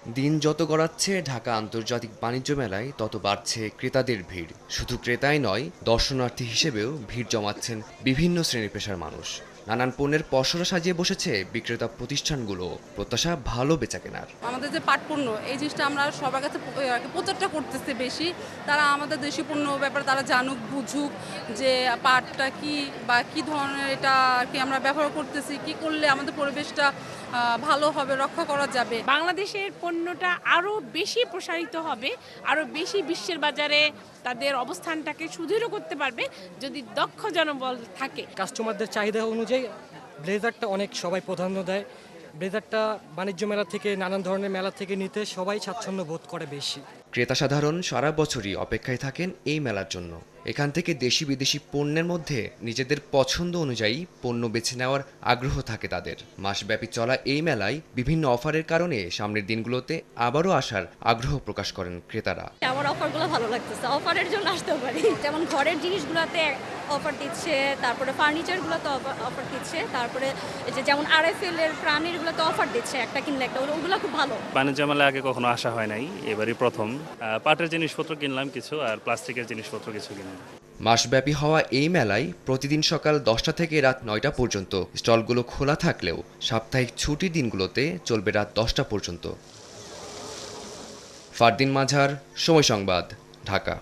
দিন যত গড়াচ্ছে ঢাকা আন্তর্জাতিক বাণিজ্য মেলায় তত বাড়ছে ক্রেতাদের ভিড়। শুধু ক্রেতাই নয়, দর্শনার্থী হিসেবেও ভিড় জমাচ্ছেন বিভিন্ন শ্রেণী পেশার মানুষ। নানান পণ্যের পসরা সাজিয়ে বসেছে বিক্রেতা প্রতিষ্ঠানগুলো, প্রত্যাশা ভালো বেচাকেনার। আমাদের যে পাট পণ্য এই জিনিসটা আমরা সবার কাছে প্রচারটা করতেছে বেশি। তারা আমাদের দেশি পণ্য ব্যাপারে তারা জানুক বুঝুক যে পাটটা কি বা কি ধরনের এটা আর কি আমরা ব্যবহার করতেছি, কি করলে আমাদের পরিবেশটা ভালো হবে, রক্ষা করা যাবে। বাংলাদেশের পণ্যটা আরও বেশি প্রসারিত হবে, আরও বেশি বিশ্বের বাজারে তাদের অবস্থানটাকে সুদৃঢ় করতে পারবে যদি দক্ষ জনবল থাকে। কাস্টমারদের চাহিদা অনুযায়ী ব্লেজারটা অনেক সবাই প্রাধান্য দেয়। ব্লেজারটা বাণিজ্য মেলা থেকে নানান ধরনের মেলা থেকে নিতে সবাই স্বাচ্ছন্দ্য বোধ করে বেশি। ক্রেতা সাধারণ সারা বছরই অপেক্ষায় থাকেন এই মেলার জন্য। এখান থেকে দেশি বিদেশি পণ্যের মধ্যে নিজেদের পছন্দ অনুযায়ী পণ্য বেছে নেওয়ার আগ্রহ থাকে তাদের। মাসব্যাপী চলা এই মেলায় বিভিন্ন অফারের কারণে সামনের দিনগুলোতে আবারও আসার আগ্রহ প্রকাশ করেন ক্রেতারা। আমার অফারগুলো ভালো লাগতেছে, অফারের জন্য আসতে পারি। যেমন ঘরের জিনিসগুলোতে অফার দিচ্ছে, তারপরে ফার্নিচারগুলোতে অফার দিচ্ছে, তারপরে এই যে যেমন RFL এর প্রাণীরগুলোতে অফার দিচ্ছে, একটা কিনলে একটা, ওগুলো খুব ভালো। বাণিজ্য মেলায় আগে কখনো আসা হয় নাই, এবারই প্রথম। পাটের জিনিসপত্র কিনলাম কিছু, আর প্লাস্টিকের জিনিসপত্র কিছু কিনলাম। মাসব্যাপী হওয়া এই মেলায় প্রতিদিন সকাল 10টা থেকে রাত 9টা পর্যন্ত স্টলগুলো খোলা থাকলেও সাপ্তাহিক ছুটির দিনগুলোতে চলবে রাত 10টা পর্যন্ত। ফারদিন মাঝার, সময় সংবাদ, ঢাকা।